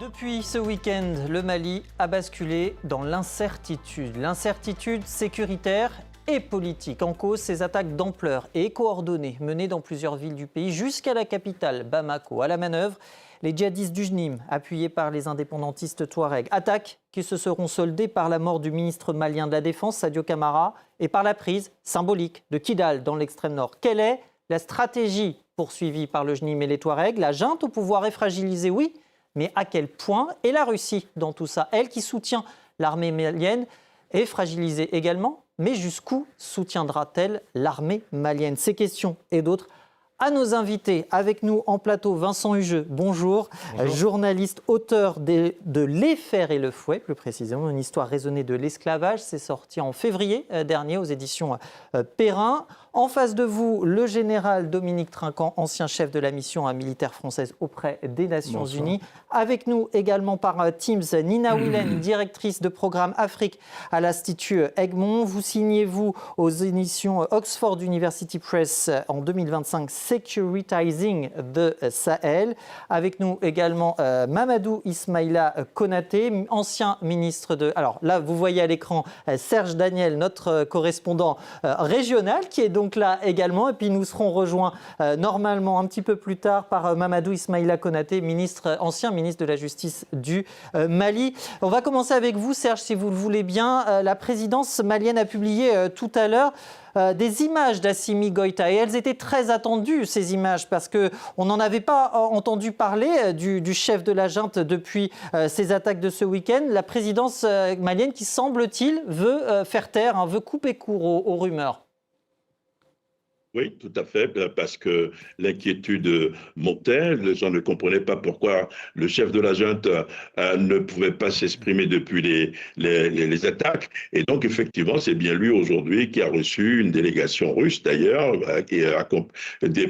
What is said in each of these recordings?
Depuis ce week-end, le Mali a basculé dans l'incertitude. L'incertitude sécuritaire et politique. En cause, ces attaques d'ampleur et coordonnées menées dans plusieurs villes du pays jusqu'à la capitale, Bamako. À la manœuvre, les djihadistes du JNIM, appuyés par les indépendantistes Touaregs. Attaques qui se seront soldées par la mort du ministre malien de la Défense, Sadio Camara, et par la prise symbolique de Kidal dans l'extrême nord. Quelle est la stratégie poursuivie par le JNIM et les Touaregs? La junte au pouvoir est fragilisée, oui, mais à quel point? Et la Russie dans tout ça, elle qui soutient l'armée malienne, est fragilisée également. Mais jusqu'où soutiendra-t-elle l'armée malienne? Ces questions et d'autres à nos invités. Avec nous en plateau, Vincent Hugeux, bonjour. Journaliste, auteur de Les Fers et le Fouet, plus précisément, une histoire raisonnée de l'esclavage. C'est sorti en février dernier aux éditions Perrin. En face de vous, le général Dominique Trinquant, ancien chef de la mission militaire française auprès des Nations Unies. Avec nous également par Teams, Nina Willen, directrice de programme Afrique à l'Institut Egmont. Vous signez-vous aux éditions Oxford University Press en 2025, Securitizing the Sahel. Avec nous également Mamadou Ismaïla Konaté, ancien ministre de... Alors là, vous voyez à l'écran Serge Daniel, notre correspondant régional, qui est donc là également. Et puis nous serons rejoints normalement un petit peu plus tard par Mamadou Ismaïla Konaté, ancien ministre de la Justice du Mali. On va commencer avec vous, Serge, si vous le voulez bien. La présidence malienne a publié tout à l'heure des images d'Assimi Goïta. Et elles étaient très attendues, ces images, parce qu'on n'en avait pas entendu parler du chef de la junte depuis ces attaques de ce week-end. La présidence malienne qui, semble-t-il, veut faire taire, veut couper court aux rumeurs. Oui, tout à fait, parce que l'inquiétude montait. Les gens ne comprenaient pas pourquoi le chef de la junte ne pouvait pas s'exprimer depuis les attaques. Et donc, effectivement, c'est bien lui aujourd'hui qui a reçu une délégation russe, d'ailleurs, qui est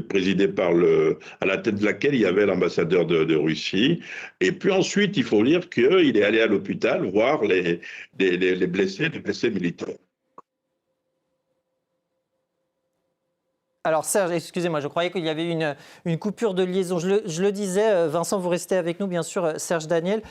présidée par à la tête de laquelle il y avait l'ambassadeur de Russie. Et puis ensuite, il faut dire qu'il est allé à l'hôpital voir les blessés militaires. Alors Serge, excusez-moi, je croyais qu'il y avait une coupure de liaison. Je le disais, Vincent, vous restez avec nous, bien sûr, Serge Daniel.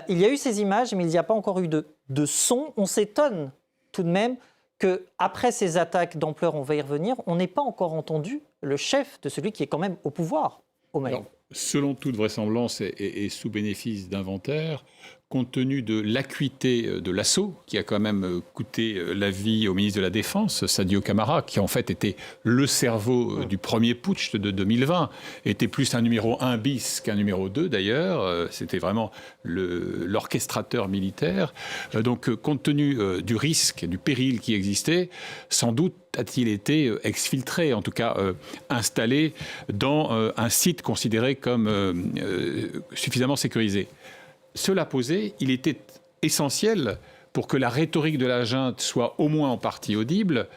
Il y a eu ces images, mais il n'y a pas encore eu de son. On s'étonne tout de même qu'après ces attaques d'ampleur, on va y revenir, on n'ait pas encore entendu le chef de celui qui est quand même au pouvoir au Mali. Alors, selon toute vraisemblance et sous bénéfice d'inventaire, compte tenu de l'acuité de l'assaut, qui a quand même coûté la vie au ministre de la Défense, Sadio Camara, qui en fait était le cerveau du premier putsch de 2020, était plus un numéro 1 bis qu'un numéro 2 d'ailleurs, c'était vraiment l'orchestrateur militaire. Donc compte tenu du risque, du péril qui existait, sans doute a-t-il été exfiltré, en tout cas installé dans un site considéré comme suffisamment sécurisé. Cela posé, il était essentiel pour que la rhétorique de la junte soit au moins en partie audible,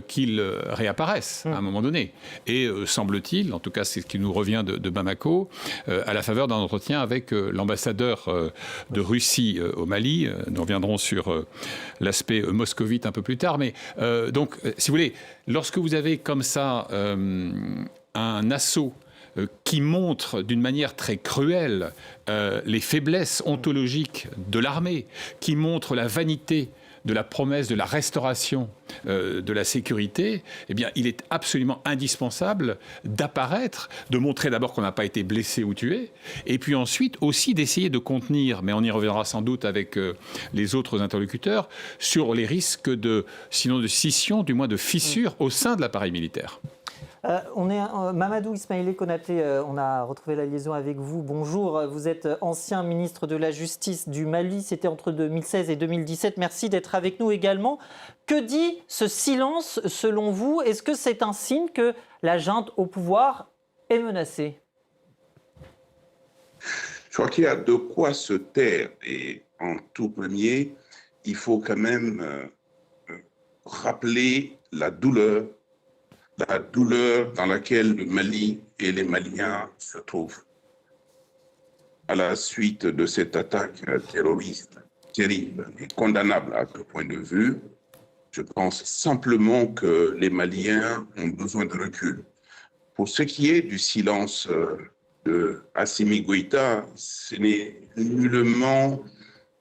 qu'il réapparaisse à un moment donné. Et semble-t-il, en tout cas c'est ce qui nous revient de Bamako, à la faveur d'un entretien avec l'ambassadeur de Russie au Mali. Nous reviendrons sur l'aspect moscovite un peu plus tard. Mais donc, si vous voulez, lorsque vous avez comme ça un assaut qui montre d'une manière très cruelle les faiblesses ontologiques de l'armée, qui montre la vanité de la promesse de la restauration de la sécurité, eh bien, il est absolument indispensable d'apparaître, de montrer d'abord qu'on n'a pas été blessé ou tué, et puis ensuite aussi d'essayer de contenir, mais on y reviendra sans doute avec les autres interlocuteurs, sur les risques sinon de scission, du moins de fissure au sein de l'appareil militaire. Mamadou Ismaïla Konaté, on a retrouvé la liaison avec vous. Bonjour, vous êtes ancien ministre de la Justice du Mali, c'était entre 2016 et 2017. Merci d'être avec nous également. Que dit ce silence selon vous? Est-ce que c'est un signe que la junte au pouvoir est menacée? Je crois qu'il y a de quoi se taire. Et en tout premier, il faut quand même rappeler la douleur dans laquelle le Mali et les Maliens se trouvent. À la suite de cette attaque terroriste terrible et condamnable à tout point de vue, je pense simplement que les Maliens ont besoin de recul. Pour ce qui est du silence de Assimi Goïta, ce n'est nullement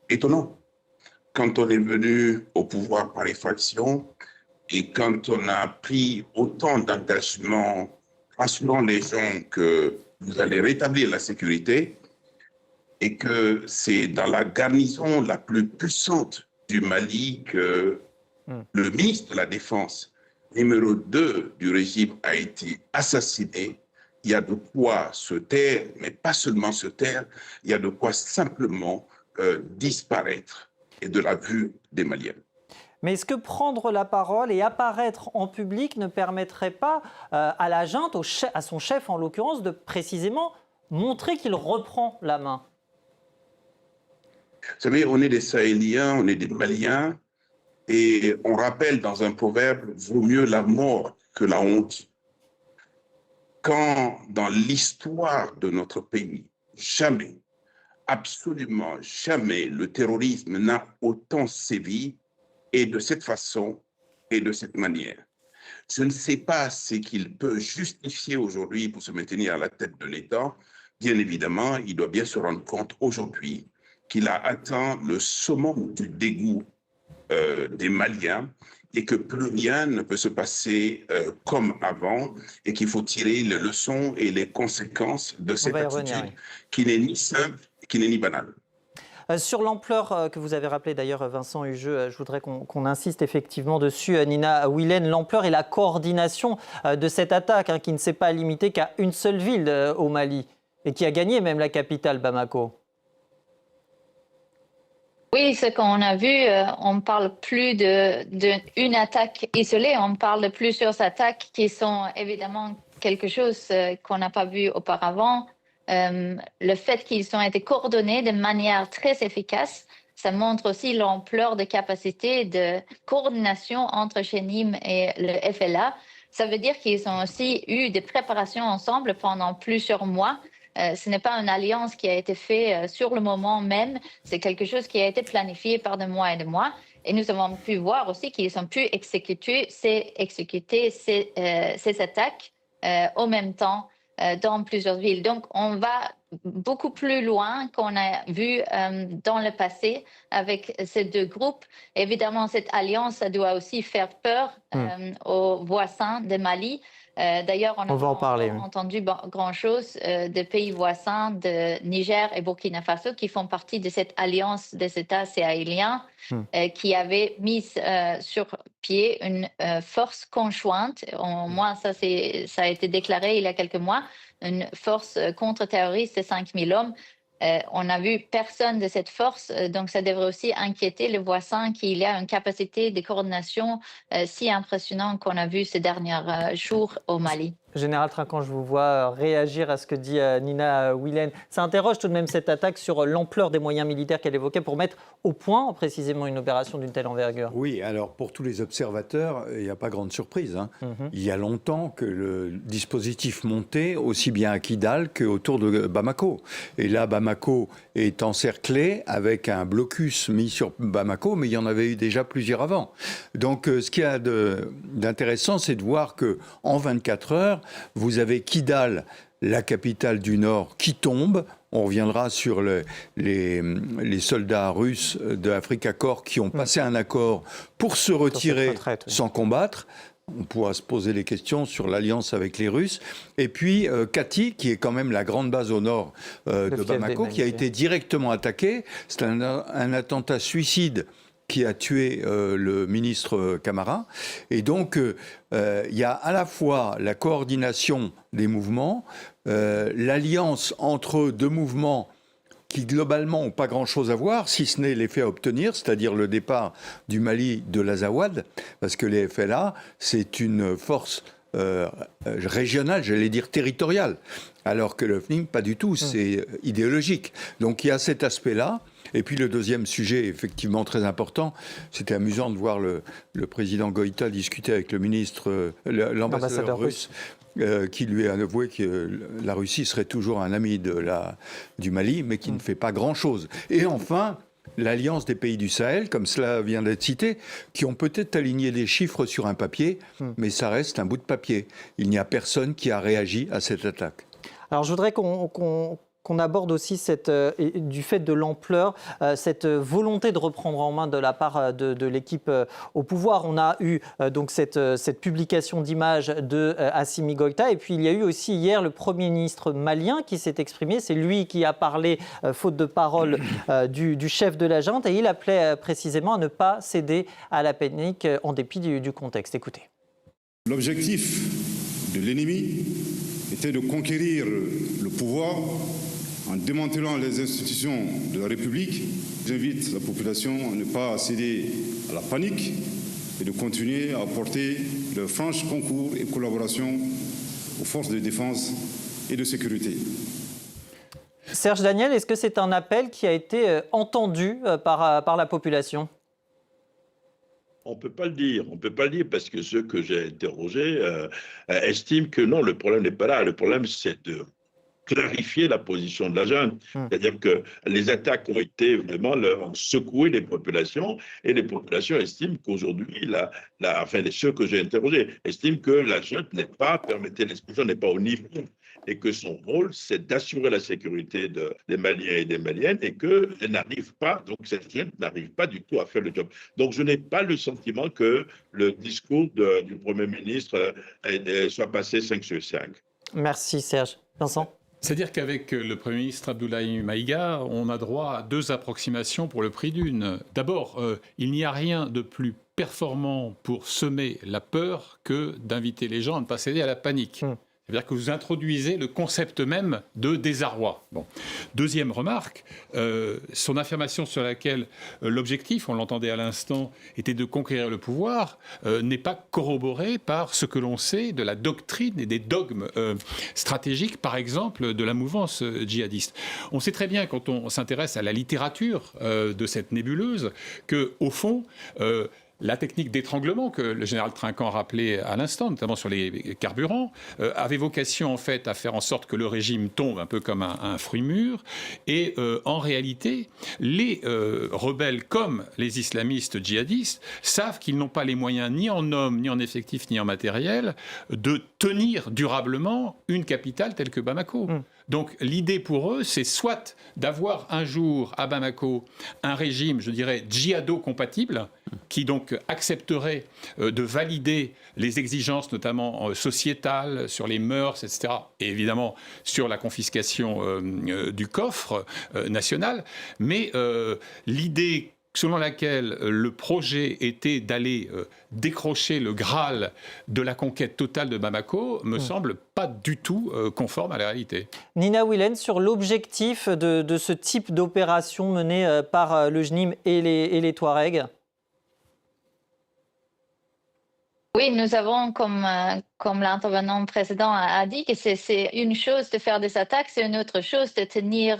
étonnant. Quand on est venu au pouvoir par effraction et quand on a pris autant d'engagements rassurant les gens que vous allez rétablir la sécurité et que c'est dans la garnison la plus puissante du Mali que le ministre de la Défense, numéro 2 du régime, a été assassiné. Il y a de quoi se taire, mais pas seulement se taire, il y a de quoi simplement disparaître et de la vue des Maliens. Mais est-ce que prendre la parole et apparaître en public ne permettrait pas à la junte, à son chef en l'occurrence, de précisément montrer qu'il reprend la main? Vous savez, on est des Sahéliens, on est des Maliens, et on rappelle dans un proverbe, vaut mieux la mort que la honte. Quand dans l'histoire de notre pays, jamais, absolument jamais, le terrorisme n'a autant sévi, et de cette façon et de cette manière. Je ne sais pas ce qu'il peut justifier aujourd'hui pour se maintenir à la tête de l'État. Bien évidemment, il doit bien se rendre compte aujourd'hui qu'il a atteint le summum du dégoût des Maliens et que plus rien ne peut se passer comme avant et qu'il faut tirer les leçons et les conséquences de cette attitude qui n'est ni simple, qui n'est ni banale. Sur l'ampleur que vous avez rappelé d'ailleurs, Vincent Hugeux, je voudrais qu'on insiste effectivement dessus, Nina Wilène, l'ampleur et la coordination de cette attaque qui ne s'est pas limitée qu'à une seule ville au Mali et qui a gagné même la capitale, Bamako. Oui, ce qu'on a vu, on ne parle plus d'une attaque isolée, on parle de plusieurs attaques qui sont évidemment quelque chose qu'on n'a pas vu auparavant. Le fait qu'ils ont été coordonnés de manière très efficace, ça montre aussi l'ampleur de capacité de coordination entre Chenim et le FLA. Ça veut dire qu'ils ont aussi eu des préparations ensemble pendant plusieurs mois. Ce n'est pas une alliance qui a été faite sur le moment même, c'est quelque chose qui a été planifié par des mois et des mois. Et nous avons pu voir aussi qu'ils ont pu exécuter ces attaques au même temps dans plusieurs villes. Donc, on va beaucoup plus loin qu'on a vu dans le passé avec ces deux groupes. Évidemment, cette alliance, ça doit aussi faire peur aux voisins de Mali. D'ailleurs, on va en parler, entendu grand-chose des pays voisins de Niger et Burkina Faso qui font partie de cette alliance des États sahéliens qui avait mis sur pied une force conjointe. Au moins, ça a été déclaré il y a quelques mois, une force contre-terroriste de 5000 hommes. On n'a vu personne de cette force, donc ça devrait aussi inquiéter les voisins qu'il y a une capacité de coordination si impressionnante qu'on a vu ces derniers jours au Mali. Général Trinquant, je vous vois réagir à ce que dit Nina Wilène. Ça interroge tout de même cette attaque sur l'ampleur des moyens militaires qu'elle évoquait pour mettre au point précisément une opération d'une telle envergure. Oui, alors pour tous les observateurs, il n'y a pas grande surprise. Il y a longtemps que le dispositif montait aussi bien à Kidal qu'autour de Bamako. Et là, Bamako est encerclé avec un blocus mis sur Bamako, mais il y en avait eu déjà plusieurs avant. Donc ce qu'il y a d'intéressant, c'est de voir qu'en 24 heures, vous avez Kidal, la capitale du Nord, qui tombe. On reviendra sur les soldats russes de Afrika Korps qui ont passé un accord pour se retirer sans combattre. On pourra se poser les questions sur l'alliance avec les Russes. Et puis Kati, qui est quand même la grande base au nord de Bamako, qui a été directement attaquée. C'est un attentat suicide qui a tué le ministre Camara. Et donc, il y a à la fois la coordination des mouvements, l'alliance entre deux mouvements qui globalement n'ont pas grand-chose à voir, si ce n'est l'effet à obtenir, c'est-à-dire le départ du Mali de l'Azawad, parce que les FLA, c'est une force régionale, j'allais dire territoriale, alors que le FNIM, pas du tout, c'est idéologique. Donc il y a cet aspect-là. Et puis le deuxième sujet, effectivement très important, c'était amusant de voir le président Goïta discuter avec le ministre, l'ambassadeur russe, qui lui a avoué que la Russie serait toujours un ami du Mali, mais qui ne fait pas grand-chose. Et enfin, l'alliance des pays du Sahel, comme cela vient d'être cité, qui ont peut-être aligné des chiffres sur un papier, mais ça reste un bout de papier. Il n'y a personne qui a réagi à cette attaque. Alors je voudrais qu'on aborde aussi du fait de l'ampleur, cette volonté de reprendre en main de la part de l'équipe au pouvoir. On a eu donc cette publication d'images de Assimi Goïta, et puis il y a eu aussi hier le Premier ministre malien qui s'est exprimé. C'est lui qui a parlé, faute de parole, du chef de la junte, et il appelait précisément à ne pas céder à la panique en dépit du contexte. Écoutez. L'objectif de l'ennemi était de conquérir le pouvoir en démantelant les institutions de la République. J'invite la population à ne pas céder à la panique et de continuer à apporter leur franche concours et collaboration aux forces de défense et de sécurité. Serge Daniel, est-ce que c'est un appel qui a été entendu par la population ? On ne peut pas le dire. On peut pas le dire parce que ceux que j'ai interrogés estiment que non, le problème n'est pas là. Le problème, c'est de clarifier la position de la junte. C'est-à-dire que les attaques ont été vraiment ont secoué les populations, et les populations estiment qu'aujourd'hui, enfin, ceux que j'ai interrogés estiment que la junte n'est pas, permettez l'expression, n'est pas au niveau, et que son rôle, c'est d'assurer la sécurité des Maliens et des Maliennes, et qu'elle n'arrive pas, donc cette junte n'arrive pas du tout à faire le job. Donc je n'ai pas le sentiment que le discours du Premier ministre soit passé 5 sur 5. Merci Serge. Vincent ? C'est-à-dire qu'avec le Premier ministre Abdoulaye Maïga, on a droit à 2 approximations pour le prix d'une. D'abord, il n'y a rien de plus performant pour semer la peur que d'inviter les gens à ne pas céder à la panique. C'est-à-dire que vous introduisez le concept même de désarroi. Bon. Deuxième remarque, son affirmation sur laquelle l'objectif, on l'entendait à l'instant, était de conquérir le pouvoir, n'est pas corroboré par ce que l'on sait de la doctrine et des dogmes stratégiques, par exemple, de la mouvance djihadiste. On sait très bien, quand on s'intéresse à la littérature de cette nébuleuse, qu'au fond, la technique d'étranglement que le général Trinquant rappelait à l'instant, notamment sur les carburants, avait vocation en fait à faire en sorte que le régime tombe un peu comme un fruit mûr. Et en réalité, les rebelles comme les islamistes djihadistes savent qu'ils n'ont pas les moyens ni en hommes, ni en effectifs, ni en matériel de tenir durablement une capitale telle que Bamako. Donc l'idée pour eux, c'est soit d'avoir un jour à Bamako un régime, je dirais, djihado-compatible, qui donc accepterait de valider les exigences, notamment sociétales, sur les mœurs, etc., et évidemment sur la confiscation du coffre national. Mais l'idée selon laquelle le projet était d'aller décrocher le Graal de la conquête totale de Bamako me semble pas du tout conforme à la réalité. Nina Willen, sur l'objectif de ce type d'opération menée par le JNIM et les Touaregs. Oui, nous avons, comme l'intervenant précédent a dit, que c'est une chose de faire des attaques, c'est une autre chose de tenir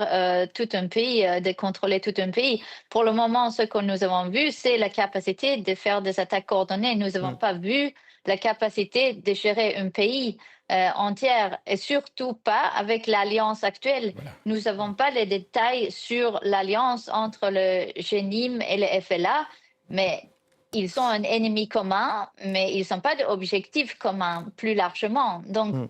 tout un pays, de contrôler tout un pays. Pour le moment, ce que nous avons vu, c'est la capacité de faire des attaques coordonnées. Nous n'avons pas vu la capacité de gérer un pays entier, et surtout pas avec l'alliance actuelle. Voilà. Nous n'avons pas les détails sur l'alliance entre le JNIM et le FLA, mais ils sont un ennemi commun, mais ils ne sont pas d'objectifs communs plus largement. Donc,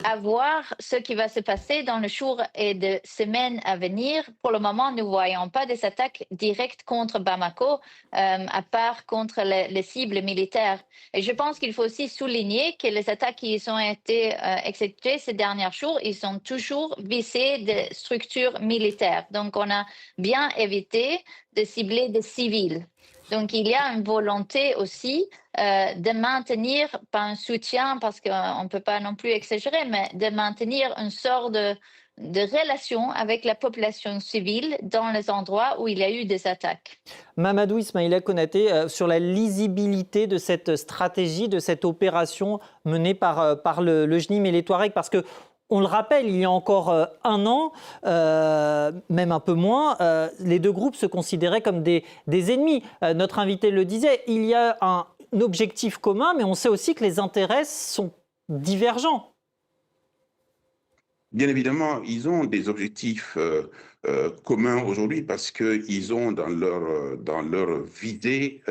à voir ce qui va se passer dans les jours et les semaines à venir. Pour le moment, nous ne voyons pas des attaques directes contre Bamako, à part contre les cibles militaires. Et je pense qu'il faut aussi souligner que les attaques qui ont été exécutées ces derniers jours, ils sont toujours visés des structures militaires. Donc, on a bien évité de cibler des civils. Donc, il y a une volonté aussi de maintenir, pas un soutien parce qu'on ne peut pas non plus exagérer, mais de maintenir une sorte de relation avec la population civile dans les endroits où il y a eu des attaques. Mamadou Ismaïla Konaté, sur la lisibilité de cette stratégie, de cette opération menée par le JNIM et les Touaregs, parce que on le rappelle, il y a encore un an, même un peu moins, les deux groupes se considéraient comme des ennemis. Notre invité le disait, il y a un objectif commun, mais on sait aussi que les intérêts sont divergents. Bien évidemment, ils ont des objectifs communs aujourd'hui parce qu'ils ont dans leur visée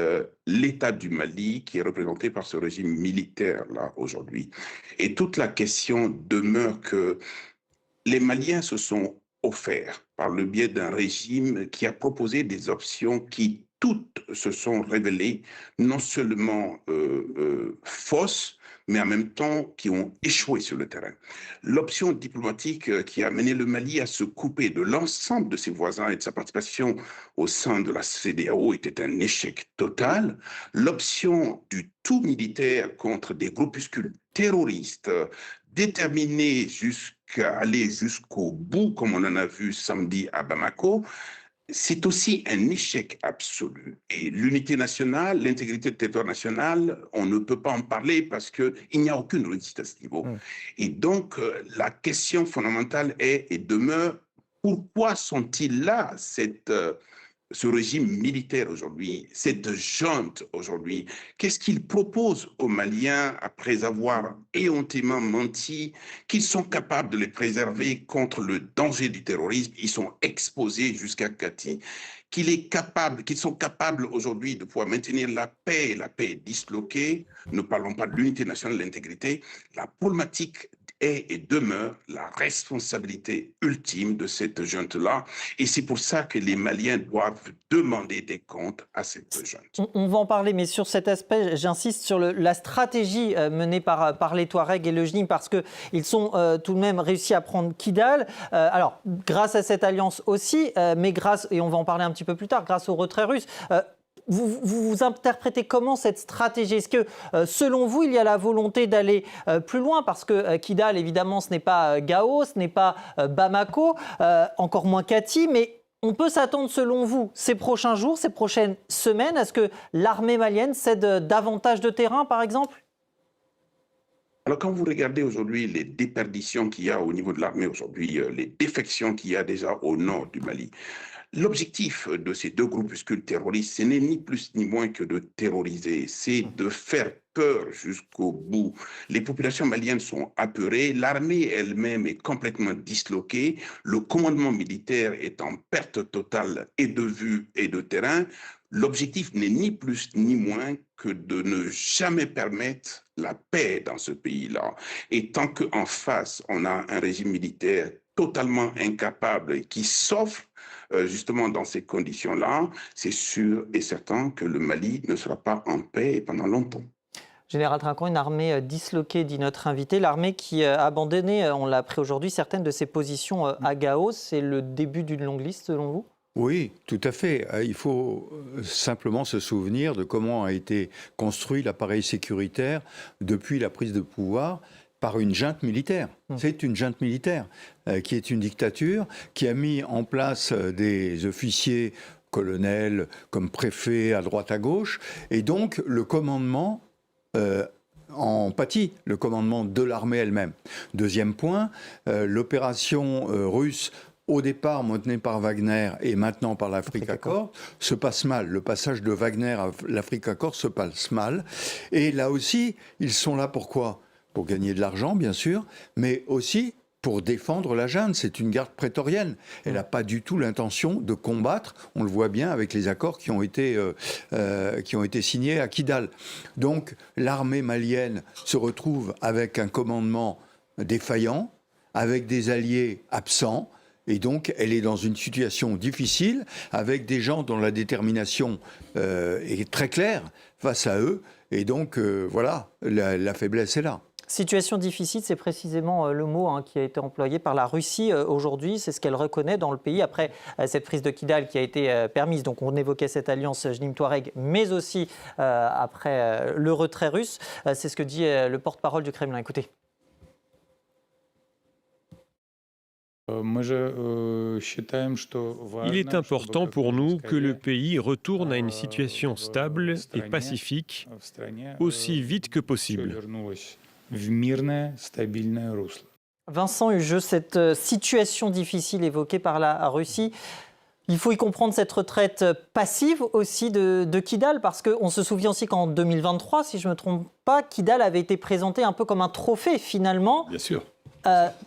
l'État du Mali qui est représenté par ce régime militaire-là aujourd'hui. Et toute la question demeure que les Maliens se sont offerts par le biais d'un régime qui a proposé des options qui toutes se sont révélées non seulement fausses, mais en même temps qui ont échoué sur le terrain. L'option diplomatique qui a amené le Mali à se couper de l'ensemble de ses voisins et de sa participation au sein de la CEDEAO était un échec total. L'option du tout militaire contre des groupuscules terroristes déterminés jusqu'à aller jusqu'au bout, comme on en a vu samedi à Bamako, c'est aussi un échec absolu. Et l'unité nationale, l'intégrité du territoire national, on ne peut pas en parler parce qu'il n'y a aucune réussite à ce niveau. Et donc, la question fondamentale est et demeure, pourquoi sont-ils là, ce régime militaire aujourd'hui, cette junte aujourd'hui? Qu'est-ce qu'ils proposent aux Maliens après avoir éhontément menti, qu'ils sont capables de les préserver contre le danger du terrorisme? Ils sont exposés jusqu'à Kati. Qu'ils sont capables aujourd'hui de pouvoir maintenir la paix disloquée. Ne parlons pas de l'unité nationale, de l'intégrité. La problématique est et demeure la responsabilité ultime de cette junte-là. Et c'est pour ça que les Maliens doivent demander des comptes à cette junte. On va en parler, mais sur cet aspect, j'insiste sur la stratégie menée par les Touaregs et le JNIM, parce qu'ils sont tout de même réussi à prendre Kidal. Alors, grâce à cette alliance aussi, mais grâce, et on va en parler un petit peu plus tard, grâce au retrait russe. Vous interprétez comment cette stratégie? Est-ce que, selon vous, il y a la volonté d'aller plus loin? Parce que Kidal, évidemment, ce n'est pas Gao, ce n'est pas Bamako, encore moins Kati, mais on peut s'attendre, selon vous, ces prochains jours, ces prochaines semaines, à ce que l'armée malienne cède davantage de terrain, par exemple? Alors, quand vous regardez aujourd'hui les déperditions qu'il y a au niveau de l'armée aujourd'hui, les défections qu'il y a déjà au nord du Mali, l'objectif de ces deux groupuscules terroristes, ce n'est ni plus ni moins que de terroriser, c'est de faire peur jusqu'au bout. Les populations maliennes sont apeurées, l'armée elle-même est complètement disloquée, le commandement militaire est en perte totale et de vue et de terrain. L'objectif n'est ni plus ni moins que de ne jamais permettre la paix dans ce pays-là. Et tant qu'en face, on a un régime militaire totalement incapable qui s'offre justement dans ces conditions-là, c'est sûr et certain que le Mali ne sera pas en paix pendant longtemps. Général Trinquant, une armée disloquée, dit notre invité. L'armée qui a abandonné, on l'a appris aujourd'hui, certaines de ses positions à Gao. C'est le début d'une longue liste, selon vous? Oui, tout à fait. Il faut simplement se souvenir de comment a été construit l'appareil sécuritaire depuis la prise de pouvoir par une junte militaire. C'est une junte militaire qui est une dictature, qui a mis en place des officiers, colonels, comme préfets à droite à gauche, et donc le commandement en pâtit, le commandement de l'armée elle-même. Deuxième point, l'opération russe au départ menée par Wagner et maintenant par l'Afrika Korps, se passe mal. Le passage de Wagner à l'Afrika Korps se passe mal. Et là aussi, ils sont là pourquoi ? Pour gagner de l'argent, bien sûr, mais aussi pour défendre la junte. C'est une garde prétorienne. Elle n'a pas du tout l'intention de combattre. On le voit bien avec les accords qui ont été signés à Kidal. Donc l'armée malienne se retrouve avec un commandement défaillant, avec des alliés absents. Et donc, elle est dans une situation difficile, avec des gens dont la détermination est très claire face à eux. Et donc, voilà, la faiblesse est là. Situation difficile, c'est précisément le mot qui a été employé par la Russie aujourd'hui. C'est ce qu'elle reconnaît dans le pays après cette prise de Kidal qui a été permise. Donc on évoquait cette alliance JNIM-Touareg, mais aussi après le retrait russe. C'est ce que dit le porte-parole du Kremlin. Écoutez. Il est important pour nous que le pays retourne à une situation stable et pacifique aussi vite que possible. Vincent Hugeux, cette situation difficile évoquée par la Russie, il faut y comprendre cette retraite passive aussi de Kidal, parce qu'on se souvient aussi qu'en 2023, si je ne me trompe pas, Kidal avait été présenté un peu comme un trophée finalement. Bien sûr.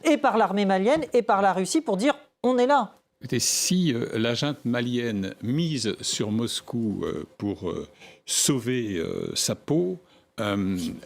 Et par l'armée malienne et par la Russie pour dire on est là. Écoutez, si la junte malienne mise sur Moscou pour sauver sa peau,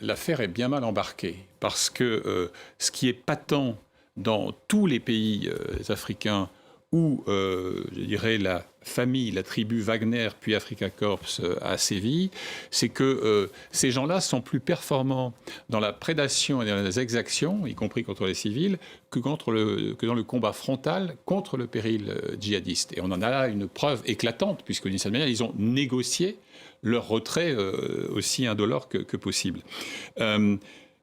l'affaire est bien mal embarquée. Parce que ce qui est patent dans tous les pays africains où, je dirais, la famille, la tribu Wagner, puis Afrika Korps a sévi, c'est que ces gens-là sont plus performants dans la prédation et dans les exactions, y compris contre les civils, que dans le combat frontal contre le péril djihadiste. Et on en a là une preuve éclatante, puisque d'une certaine manière, ils ont négocié leur retrait aussi indolore que possible.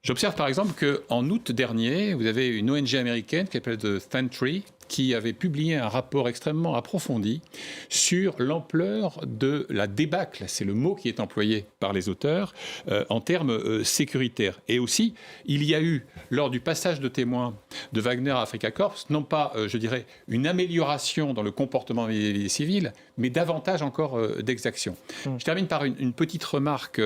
J'observe par exemple qu'en août dernier, vous avez une ONG américaine qui s'appelle The Sentry, qui avait publié un rapport extrêmement approfondi sur l'ampleur de la débâcle, c'est le mot qui est employé par les auteurs, en termes sécuritaires. Et aussi, il y a eu, lors du passage de témoins de Wagner à Afrika Korps, non pas, je dirais, une amélioration dans le comportement des civils, mais davantage encore d'exactions. Je termine par une petite remarque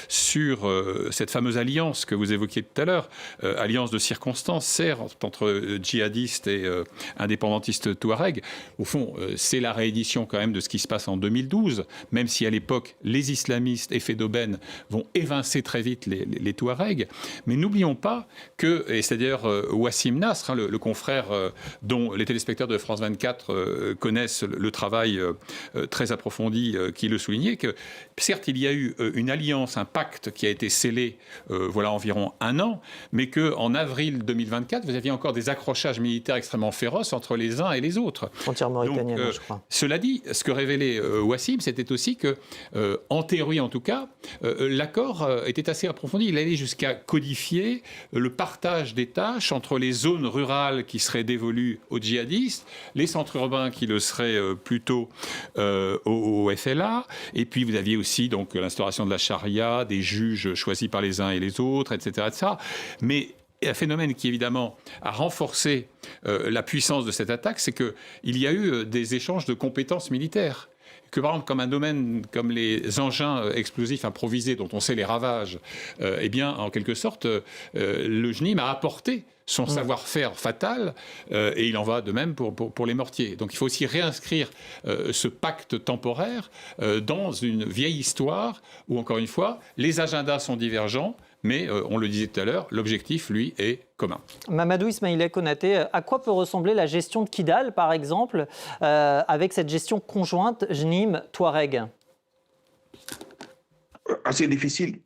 sur cette fameuse alliance que vous évoquiez tout à l'heure, alliance de circonstances, certes, entre djihadistes et indépendantistes touaregs. Au fond, c'est la réédition quand même de ce qui se passe en 2012, même si à l'époque, les islamistes effets d'aubaine vont évincer très vite les touaregs. Mais n'oublions pas que, et c'est d'ailleurs Wassim Nasr, le confrère dont les téléspectateurs de France 24 connaissent le travail très approfondi qui le soulignait, que certes, il y a eu une alliance, un pacte qui a été scellé voilà environ un an, mais qu'en avril 2024, vous aviez encore des accrochages militaires extrêmement féroces entre les uns et les autres. Frontière mauritanienne, je crois. Cela dit, ce que révélait Wassim, c'était aussi que, en théorie en tout cas, l'accord était assez approfondi. Il allait jusqu'à codifier le partage des tâches entre les zones rurales qui seraient dévolues aux djihadistes, les centres urbains qui le seraient plutôt au FLA, et puis vous aviez aussi donc l'instauration de la charia, des juges choisis par les uns et les autres, etc. etc. Mais un phénomène qui, évidemment, a renforcé la puissance de cette attaque, c'est qu'il y a eu des échanges de compétences militaires. Que, par exemple, comme un domaine comme les engins explosifs improvisés, dont on sait les ravages, eh bien, en quelque sorte, le JNIM a apporté son savoir-faire fatal, et il en va de même pour les mortiers. Donc il faut aussi réinscrire ce pacte temporaire dans une vieille histoire où, encore une fois, les agendas sont divergents, mais on le disait tout à l'heure, l'objectif, lui, est commun. Mamadou Ismaïla Konaté, à quoi peut ressembler la gestion de Kidal, par exemple, avec cette gestion conjointe JNIM-Touareg ? Assez difficile.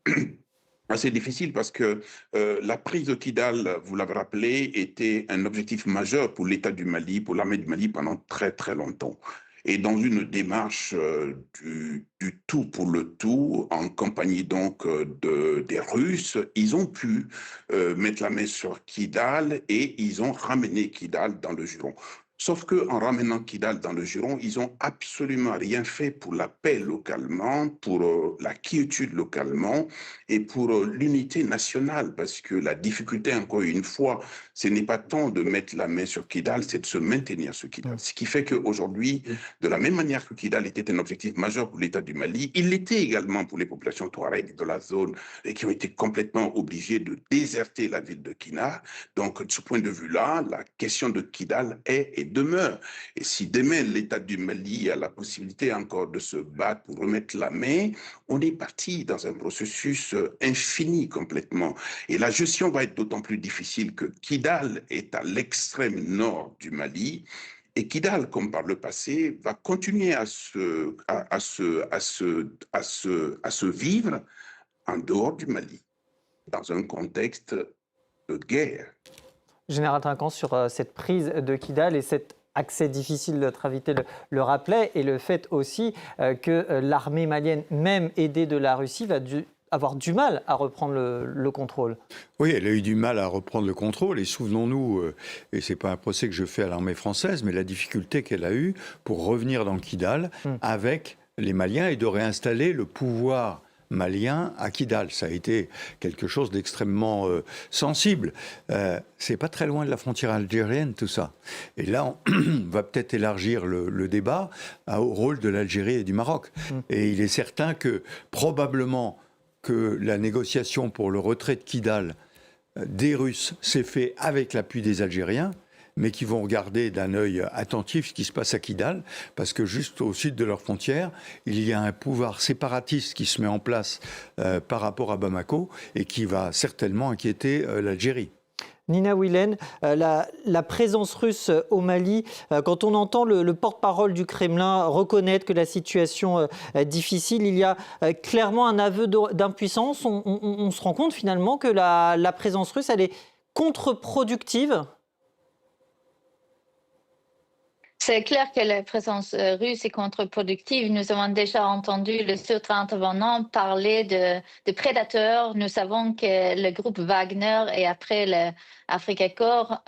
Assez difficile parce que la prise de Kidal, vous l'avez rappelé, était un objectif majeur pour l'État du Mali, pour l'armée du Mali pendant très très longtemps. Et dans une démarche du tout pour le tout, en compagnie donc des Russes, ils ont pu mettre la main sur Kidal et ils ont ramené Kidal dans le giron. Sauf qu'en ramenant Kidal dans le giron, ils n'ont absolument rien fait pour la paix localement, pour la quiétude localement et pour l'unité nationale. Parce que la difficulté, encore une fois, ce n'est pas tant de mettre la main sur Kidal, c'est de se maintenir sur Kidal. Ce qui fait qu'aujourd'hui, de la même manière que Kidal était un objectif majeur pour l'État du Mali, il l'était également pour les populations touareg de la zone et qui ont été complètement obligées de déserter la ville de Kina. Donc, de ce point de vue-là, la question de Kidal est et demeure. Et si demain l'État du Mali a la possibilité encore de se battre pour remettre la main, on est parti dans un processus infini complètement. Et la gestion va être d'autant plus difficile que Kidal est à l'extrême nord du Mali. Et Kidal, comme par le passé, va continuer à se vivre en dehors du Mali, dans un contexte de guerre. Général Trinquant, sur cette prise de Kidal et cet accès difficile, notre invité le rappelait, et le fait aussi que l'armée malienne, même aidée de la Russie, va avoir du mal à reprendre le contrôle. Oui, elle a eu du mal à reprendre le contrôle, et souvenons-nous, et ce n'est pas un procès que je fais à l'armée française, mais la difficulté qu'elle a eue pour revenir dans Kidal avec les Maliens et de réinstaller le pouvoir malien à Kidal. Ça a été quelque chose d'extrêmement sensible. C'est pas très loin de la frontière algérienne, tout ça. Et là, on va peut-être élargir le débat au rôle de l'Algérie et du Maroc. Et il est certain que, probablement, que la négociation pour le retrait de Kidal des Russes s'est fait avec l'appui des Algériens, mais qui vont regarder d'un œil attentif ce qui se passe à Kidal, parce que juste au sud de leur frontière, il y a un pouvoir séparatiste qui se met en place par rapport à Bamako et qui va certainement inquiéter l'Algérie. Nina Wilén, la présence russe au Mali, quand on entend le porte-parole du Kremlin reconnaître que la situation est difficile, il y a clairement un aveu d'impuissance. On se rend compte finalement que la présence russe, elle est contre-productive. C'est clair que la présence russe est contre-productive. Nous avons déjà entendu le surintendant parler de prédateurs. Nous savons que le groupe Wagner et après l'Africa Corps,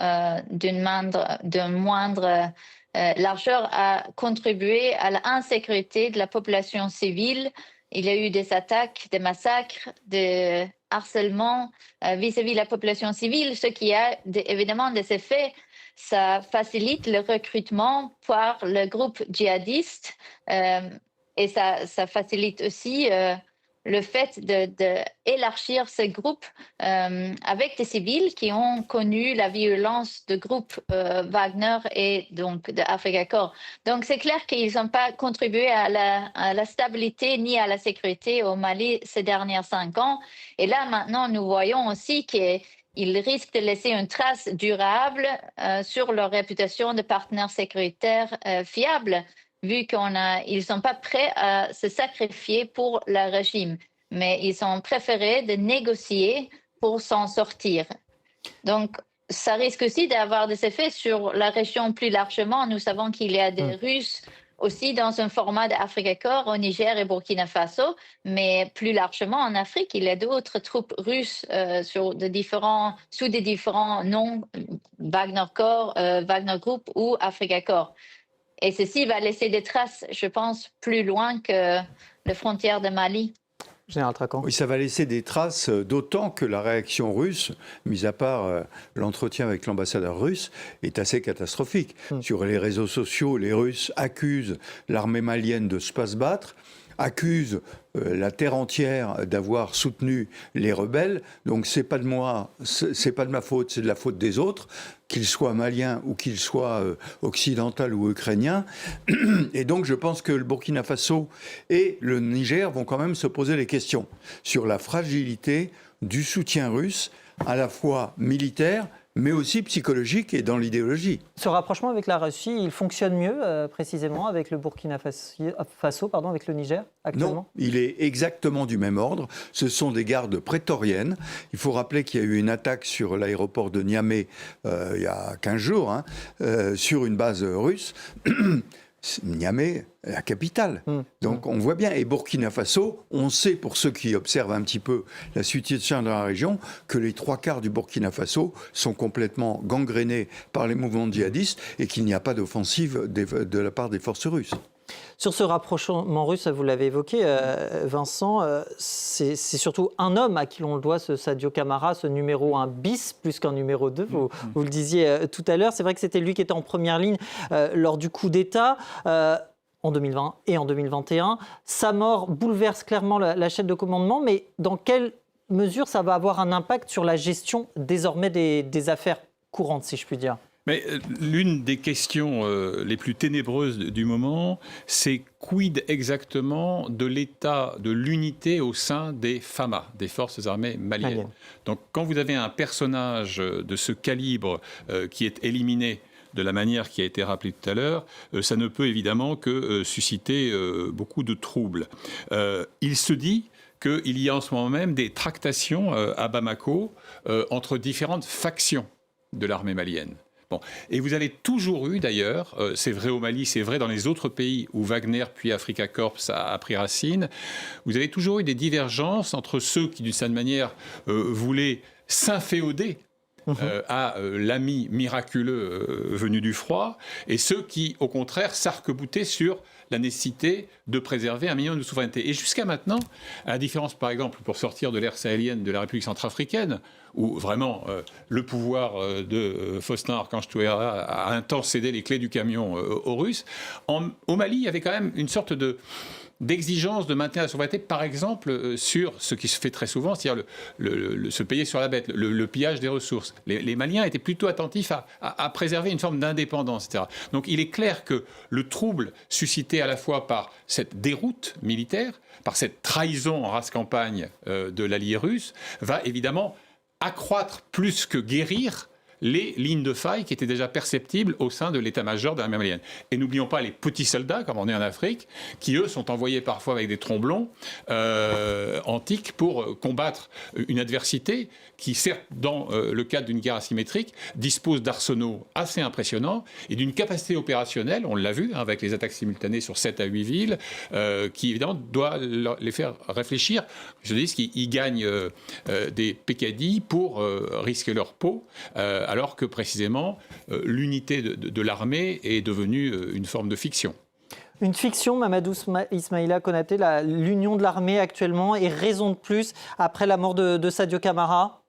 d'une moindre largeur, a contribué à l'insécurité de la population civile. Il y a eu des attaques, des massacres, des harcèlements vis-à-vis de la population civile, ce qui a évidemment des effets. Ça facilite le recrutement par le groupe djihadiste et ça facilite aussi le fait d'élargir ce groupe avec des civils qui ont connu la violence de groupe Wagner et donc de Africa Corps. Donc c'est clair qu'ils n'ont pas contribué à la stabilité ni à la sécurité au Mali ces derniers 5 ans. Et là maintenant nous voyons aussi qu'ils risquent de laisser une trace durable sur leur réputation de partenaire sécuritaire fiable, vu qu'ils ne sont pas prêts à se sacrifier pour le régime, mais ils ont préféré de négocier pour s'en sortir. Donc, ça risque aussi d'avoir des effets sur la région plus largement. Nous savons qu'il y a des Russes aussi dans un format d'Africa Corps au Niger et Burkina Faso, mais plus largement en Afrique, il y a d'autres troupes russes sous des différents noms, Wagner Corps, Wagner Group ou Africa Corps. Et ceci va laisser des traces, je pense, plus loin que les frontières de Mali. Général Tracan. Oui, ça va laisser des traces, d'autant que la réaction russe, mis à part l'entretien avec l'ambassadeur russe, est assez catastrophique. Sur les réseaux sociaux, les Russes accusent l'armée malienne de se pas se battre, accusent la terre entière d'avoir soutenu les rebelles. Donc c'est pas de moi, c'est pas de ma faute, c'est de la faute des autres, qu'ils soient maliens ou qu'ils soient occidentaux ou ukrainiens. Et donc je pense que le Burkina Faso et le Niger vont quand même se poser les questions sur la fragilité du soutien russe, à la fois militaire, mais aussi psychologique et dans l'idéologie. Ce rapprochement avec la Russie, il fonctionne mieux précisément avec le Burkina Faso, avec le Niger actuellement? Non, il est exactement du même ordre. Ce sont des gardes prétoriennes. Il faut rappeler qu'il y a eu une attaque sur l'aéroport de Niamey il y a 15 jours, sur une base russe. Niamey, la capitale. Donc on voit bien. Et Burkina Faso, on sait, pour ceux qui observent un petit peu la situation dans la région, que les 3/4 du Burkina Faso sont complètement gangrénés par les mouvements djihadistes et qu'il n'y a pas d'offensive de la part des forces russes. Sur ce rapprochement russe, vous l'avez évoqué, Vincent, c'est surtout un homme à qui l'on doit, ce Sadio Camara, ce numéro 1 bis, plus qu'un numéro 2, vous le disiez tout à l'heure. C'est vrai que c'était lui qui était en première ligne lors du coup d'État en 2020 et en 2021. Sa mort bouleverse clairement la chaîne de commandement, mais dans quelle mesure ça va avoir un impact sur la gestion désormais des affaires courantes, si je puis dire ? Mais l'une des questions les plus ténébreuses du moment, c'est quid exactement de l'état de l'unité au sein des FAMA, des forces armées maliennes. Donc quand vous avez un personnage de ce calibre qui est éliminé de la manière qui a été rappelée tout à l'heure, ça ne peut évidemment que susciter beaucoup de troubles. Il se dit qu'il y a en ce moment même des tractations à Bamako entre différentes factions de l'armée malienne. Bon. Et vous avez toujours eu d'ailleurs, c'est vrai au Mali, c'est vrai dans les autres pays où Wagner puis Africa Corps a pris racine, vous avez toujours eu des divergences entre ceux qui d'une certaine manière voulaient s'inféoder à l'ami miraculeux venu du froid, et ceux qui, au contraire, s'arc-boutaient sur la nécessité de préserver un minimum de souveraineté. Et jusqu'à maintenant, à la différence, par exemple, pour sortir de l'ère sahélienne de la République centrafricaine, où vraiment le pouvoir de Faustin Archange Touadéra a un temps cédé les clés du camion aux Russes, au Mali, il y avait quand même une sorte d'exigence de maintenir la souveraineté, par exemple, sur ce qui se fait très souvent, c'est-à-dire se payer sur la bête, le pillage des ressources. Les Maliens étaient plutôt attentifs à préserver une forme d'indépendance, etc. Donc il est clair que le trouble suscité à la fois par cette déroute militaire, par cette trahison en race campagne de l'allié russe, va évidemment accroître plus que guérir les lignes de faille qui étaient déjà perceptibles au sein de l'état-major de l'armée malienne. Et n'oublions pas les petits soldats, comme on est en Afrique, qui, eux, sont envoyés parfois avec des tromblons antiques pour combattre une adversité qui, certes, dans le cadre d'une guerre asymétrique, dispose d'arsenaux assez impressionnants et d'une capacité opérationnelle, on l'a vu, avec les attaques simultanées sur 7 à 8 villes, qui, évidemment, doit les faire réfléchir. Je dis qu'ils gagnent des pécadilles pour risquer leur peau, alors que précisément l'unité de l'armée est devenue une forme de fiction. Une fiction, Mamadou Ismaïla Konaté, l'union de l'armée actuellement est raison de plus après la mort de Sadio Camara?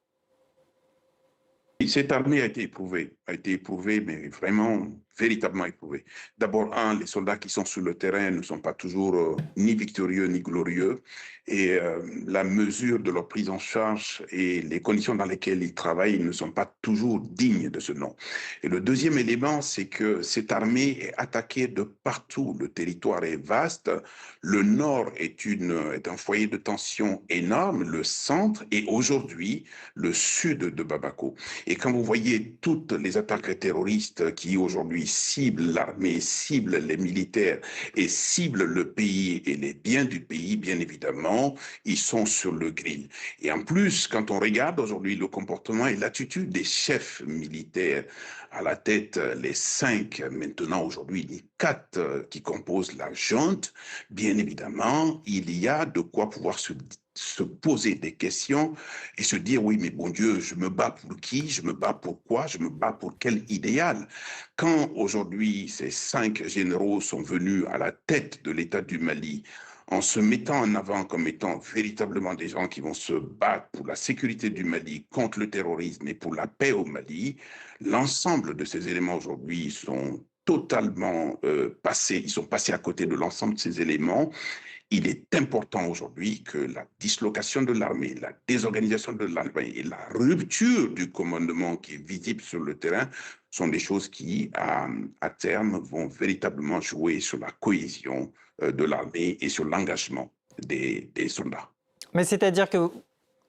Cette armée a été éprouvée, mais vraiment, véritablement éprouvée. D'abord, les soldats qui sont sur le terrain ne sont pas toujours ni victorieux ni glorieux. Et la mesure de leur prise en charge et les conditions dans lesquelles ils travaillent ne sont pas toujours dignes de ce nom. Et le deuxième élément, c'est que cette armée est attaquée de partout. Le territoire est vaste. Le nord est un foyer de tension énorme. Le centre et aujourd'hui le sud de Bamako. Et quand vous voyez toutes les attaques terroristes qui aujourd'hui ciblent l'armée, ciblent les militaires et ciblent le pays et les biens du pays, bien évidemment, ils sont sur le grill. Et en plus, quand on regarde aujourd'hui le comportement et l'attitude des chefs militaires à la tête, les 5 maintenant aujourd'hui, les 4 qui composent la junte, bien évidemment, il y a de quoi pouvoir se poser des questions et se dire, oui, mais bon Dieu, je me bats pour qui? Je me bats pour quoi? Je me bats pour quel idéal? Quand aujourd'hui, ces 5 généraux sont venus à la tête de l'État du Mali, en se mettant en avant comme étant véritablement des gens qui vont se battre pour la sécurité du Mali, contre le terrorisme et pour la paix au Mali, l'ensemble de ces éléments aujourd'hui sont totalement passés, ils sont passés à côté de l'ensemble de ces éléments. Il est important aujourd'hui que la dislocation de l'armée, la désorganisation de l'armée et la rupture du commandement qui est visible sur le terrain sont des choses qui, à terme, vont véritablement jouer sur la cohésion de l'armée et sur l'engagement des soldats. Mais c'est-à-dire que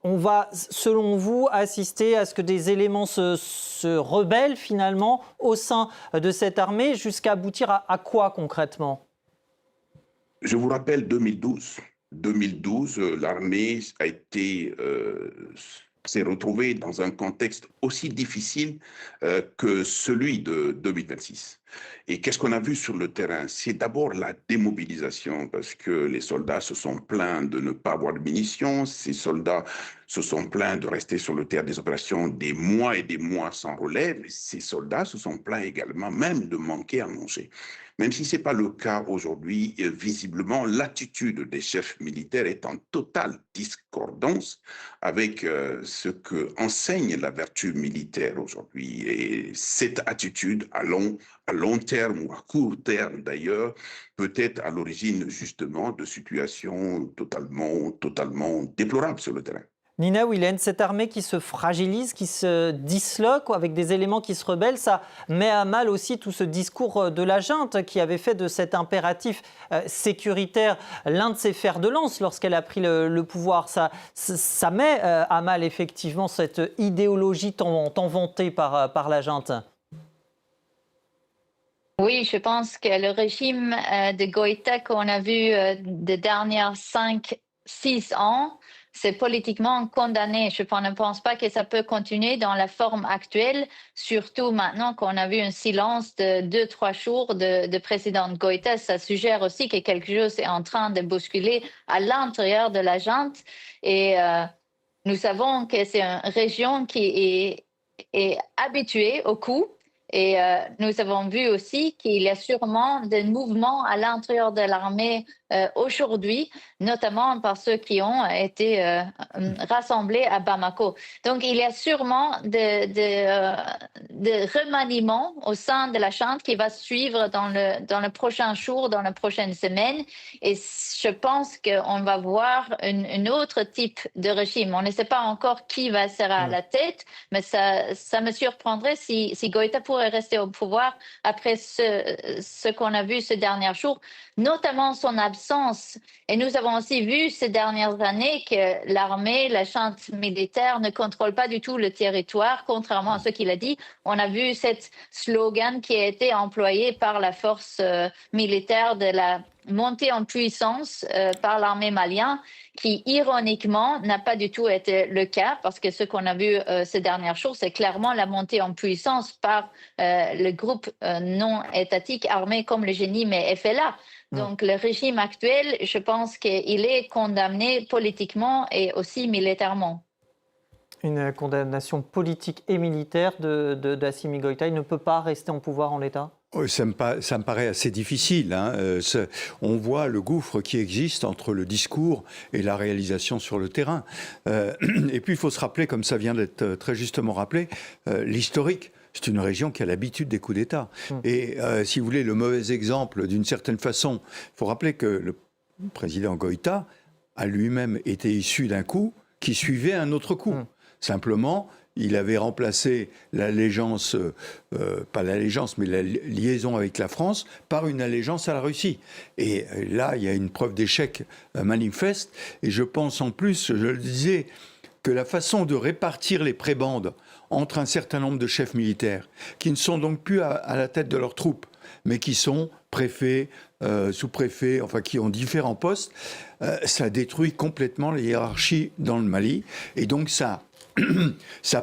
on va, selon vous, assister à ce que des éléments se rebellent finalement au sein de cette armée jusqu'à aboutir à quoi concrètement ? Je vous rappelle 2012. 2012, l'armée s'est retrouvée dans un contexte aussi difficile que celui de 2026. Et qu'est-ce qu'on a vu sur le terrain? C'est d'abord la démobilisation, parce que les soldats se sont plaints de ne pas avoir de munitions, ces soldats se sont plaints de rester sur le terrain des opérations des mois et des mois sans relève, et ces soldats se sont plaints également même de manquer à manger. Même si ce n'est pas le cas aujourd'hui, visiblement, l'attitude des chefs militaires est en totale discordance avec ce que enseigne la vertu militaire aujourd'hui. Et cette attitude, à long terme ou à court terme d'ailleurs, peut être à l'origine justement de situations totalement déplorables sur le terrain. Nina Wilén, cette armée qui se fragilise, qui se disloque avec des éléments qui se rebellent, ça met à mal aussi tout ce discours de la junte qui avait fait de cet impératif sécuritaire l'un de ses fers de lance lorsqu'elle a pris le pouvoir. Ça met à mal effectivement cette idéologie tant vantée par la junte. Oui, je pense que le régime de Goïta qu'on a vu des dernières 5-6 ans, c'est politiquement condamné. Je ne pense pas que ça peut continuer dans la forme actuelle, surtout maintenant qu'on a vu un silence de 2-3 jours de président Goïta. Ça suggère aussi que quelque chose est en train de bousculer à l'intérieur de la junte. Et nous savons que c'est une région qui est habituée au coup. Et nous avons vu aussi qu'il y a sûrement des mouvements à l'intérieur de l'armée aujourd'hui, notamment par ceux qui ont été rassemblés à Bamako. Donc, il y a sûrement des remaniements au sein de la junte qui va suivre dans le prochain jour, dans les prochaines semaines. Et je pense qu'on va voir un autre type de régime. On ne sait pas encore qui sera à la tête, mais ça me surprendrait si Goïta pourrait rester au pouvoir après ce qu'on a vu ces derniers jours, notamment son absence sens. Et nous avons aussi vu ces dernières années que l'armée, la junte militaire ne contrôle pas du tout le territoire, contrairement à ce qu'il a dit. On a vu cette slogan qui a été employé par la force militaire de la montée en puissance par l'armée malienne, qui ironiquement n'a pas du tout été le cas, parce que ce qu'on a vu ces derniers jours, c'est clairement la montée en puissance par le groupe non étatique armé comme le Génie, mais FLA. Donc le régime actuel, je pense qu'il est condamné politiquement et aussi militairement. Une condamnation politique et militaire d'Assimi Goïta. Il ne peut pas rester en pouvoir en l'état? Ça me paraît assez difficile. On voit le gouffre qui existe entre le discours et la réalisation sur le terrain. Et puis il faut se rappeler, comme ça vient d'être très justement rappelé, l'historique. C'est une région qui a l'habitude des coups d'État. Et si vous voulez, le mauvais exemple, d'une certaine façon, il faut rappeler que le président Goïta a lui-même été issu d'un coup qui suivait un autre coup. Simplement, il avait remplacé l'allégeance, pas l'allégeance, mais la liaison avec la France par une allégeance à la Russie. Et là, il y a une preuve d'échec manifeste. Et je pense en plus, je le disais, que la façon de répartir les prébendes entre un certain nombre de chefs militaires, qui ne sont donc plus à la tête de leurs troupes, mais qui sont préfets, sous-préfets, enfin qui ont différents postes, ça détruit complètement les hiérarchies dans le Mali. Et donc ça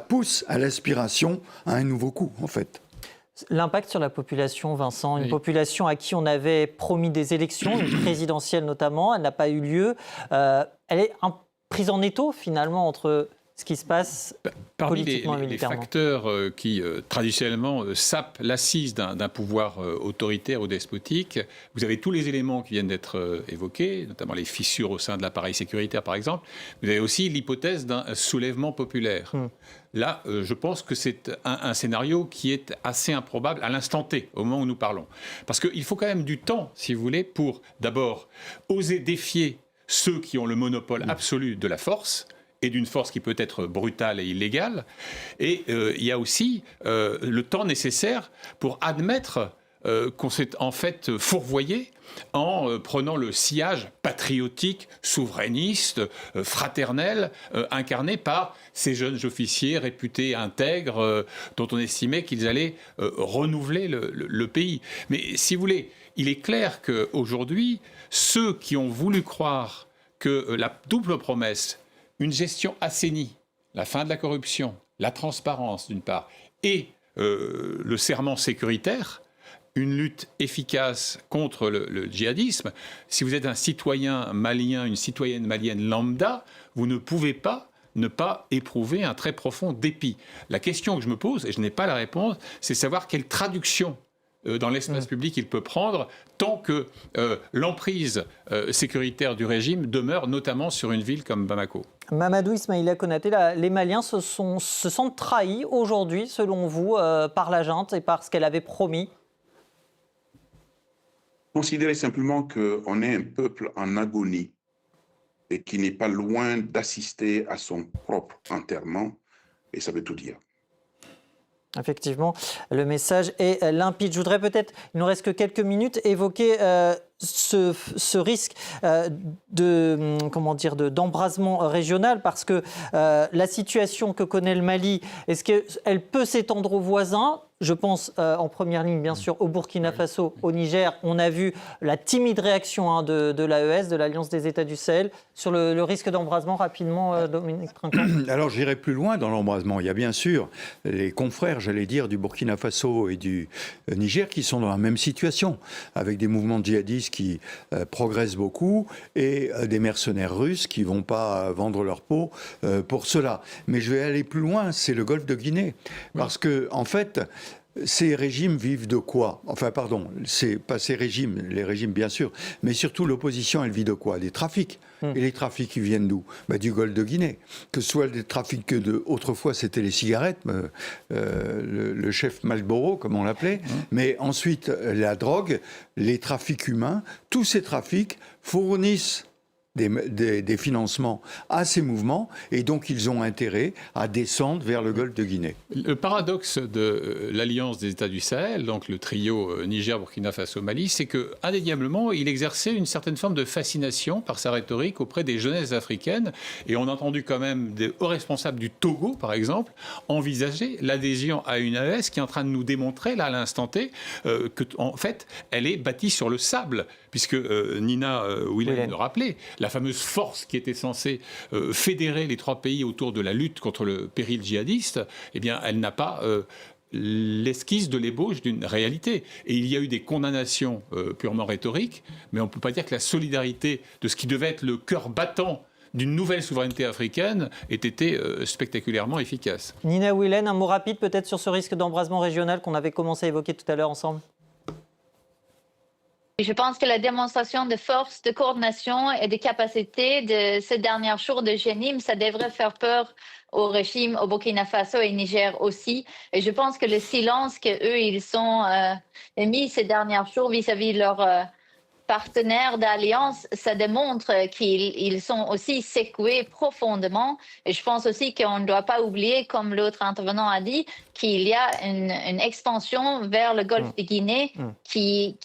pousse à l'aspiration à un nouveau coup, en fait. L'impact sur la population, Vincent, une population à qui on avait promis des élections, une présidentielle notamment, elle n'a pas eu lieu. Elle est prise en étau, finalement, entre ce qui se passe politiquement et militairement. Les facteurs qui, traditionnellement, sapent l'assise d'un pouvoir autoritaire ou despotique, vous avez tous les éléments qui viennent d'être évoqués, notamment les fissures au sein de l'appareil sécuritaire, par exemple. Vous avez aussi l'hypothèse d'un soulèvement populaire. Là, je pense que c'est un scénario qui est assez improbable à l'instant T, au moment où nous parlons. Parce qu'il faut quand même du temps, si vous voulez, pour d'abord oser défier ceux qui ont le monopole absolu de la force, et d'une force qui peut être brutale et illégale. Et il y a aussi le temps nécessaire pour admettre qu'on s'est en fait fourvoyé en prenant le sillage patriotique, souverainiste, fraternel, incarné par ces jeunes officiers réputés intègres, dont on estimait qu'ils allaient renouveler le pays. Mais si vous voulez, il est clair qu'aujourd'hui, ceux qui ont voulu croire que la double promesse, une gestion assainie, la fin de la corruption, la transparence d'une part, et le serment sécuritaire, une lutte efficace contre le djihadisme. Si vous êtes un citoyen malien, une citoyenne malienne lambda, vous ne pouvez pas ne pas éprouver un très profond dépit. La question que je me pose, et je n'ai pas la réponse, c'est savoir quelle traduction dans l'espace public il peut prendre tant que l'emprise sécuritaire du régime demeure notamment sur une ville comme Bamako. Mamadou Ismaïla Konaté, les Maliens se sentent trahis aujourd'hui, selon vous, par la junte et par ce qu'elle avait promis? Considérez simplement qu'on est un peuple en agonie et qui n'est pas loin d'assister à son propre enterrement, et ça veut tout dire. Effectivement, le message est limpide. Je voudrais peut-être, il ne nous reste que quelques minutes, évoquer ce risque d'embrasement régional, parce que la situation que connaît le Mali, est-ce qu'elle peut s'étendre aux voisins ? Je pense en première ligne, bien sûr, au Burkina Faso, au Niger. On a vu la timide réaction de l'AES, de l'Alliance des États du Sahel, sur le risque d'embrasement. Rapidement, Dominique Trinquant. Alors, j'irai plus loin dans l'embrasement. Il y a bien sûr les confrères, j'allais dire, du Burkina Faso et du Niger qui sont dans la même situation, avec des mouvements djihadistes qui progressent beaucoup et des mercenaires russes qui ne vont pas vendre leur peau pour cela. Mais je vais aller plus loin, c'est le golfe de Guinée. Parce que, en fait, ces régimes vivent de quoi ? Enfin, pardon, c'est pas ces régimes, les régimes bien sûr, mais surtout l'opposition, elle vit de quoi ? Des trafics. Et les trafics, ils viennent d'où ? Du golfe de Guinée. Que ce soit des trafics autrefois, c'était les cigarettes, le chef Marlboro, comme on l'appelait, mais ensuite la drogue, les trafics humains, tous ces trafics fournissent des financements à ces mouvements et donc ils ont intérêt à descendre vers le golfe de Guinée. Le paradoxe de l'alliance des États du Sahel, donc le trio Niger, Burkina Faso, Mali, c'est que indéniablement, il exerçait une certaine forme de fascination par sa rhétorique auprès des jeunesses africaines. Et on a entendu quand même des hauts responsables du Togo, par exemple, envisager l'adhésion à une AES qui est en train de nous démontrer, là, à l'instant T, que en fait, elle est bâtie sur le sable, puisque Nina Wilhelm le rappelait, la fameuse force qui était censée fédérer les 3 pays autour de la lutte contre le péril djihadiste, eh bien, elle n'a pas l'esquisse de l'ébauche d'une réalité. Et il y a eu des condamnations purement rhétoriques, mais on ne peut pas dire que la solidarité de ce qui devait être le cœur battant d'une nouvelle souveraineté africaine ait été spectaculairement efficace. Nina Wilhelm, un mot rapide peut-être sur ce risque d'embrasement régional qu'on avait commencé à évoquer tout à l'heure ensemble. Je pense que la démonstration de force, de coordination et de capacité de ces derniers jours de Génime, ça devrait faire peur au régime au Burkina Faso et Niger aussi. Et je pense que le silence qu'eux, ils ont émis ces derniers jours vis-à-vis de leurs partenaires d'alliance, ça démontre qu'ils sont aussi secoués profondément. Et je pense aussi qu'on ne doit pas oublier, comme l'autre intervenant a dit, qu'il y a une expansion vers le golfe de Guinée qui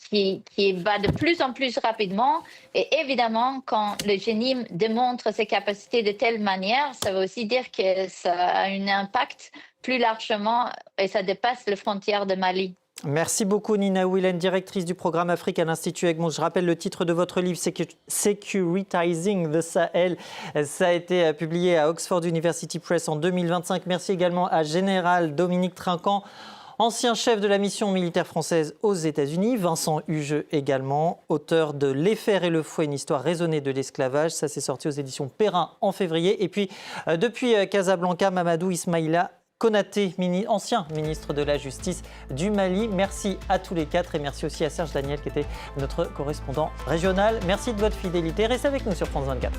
va de plus en plus rapidement. Et évidemment, quand le Génime démontre ses capacités de telle manière, ça veut aussi dire que ça a un impact plus largement et ça dépasse les frontières de Mali. Merci beaucoup Nina Wilhelm, directrice du programme Afrique à l'Institut Egmont. Je rappelle le titre de votre livre, Securitizing the Sahel. Ça a été publié à Oxford University Press en 2025. Merci également à Général Dominique Trinquant, ancien chef de la mission militaire française aux États-Unis. Vincent Hugeux également, auteur de Les Fers et le Fouet, une histoire raisonnée de l'esclavage. Ça s'est sorti aux éditions Perrin en février. Et puis, depuis Casablanca, Mamadou Ismaïla Konaté, ancien ministre de la Justice du Mali. Merci à tous les 4 et merci aussi à Serge Daniel qui était notre correspondant régional. Merci de votre fidélité. Restez avec nous sur France 24.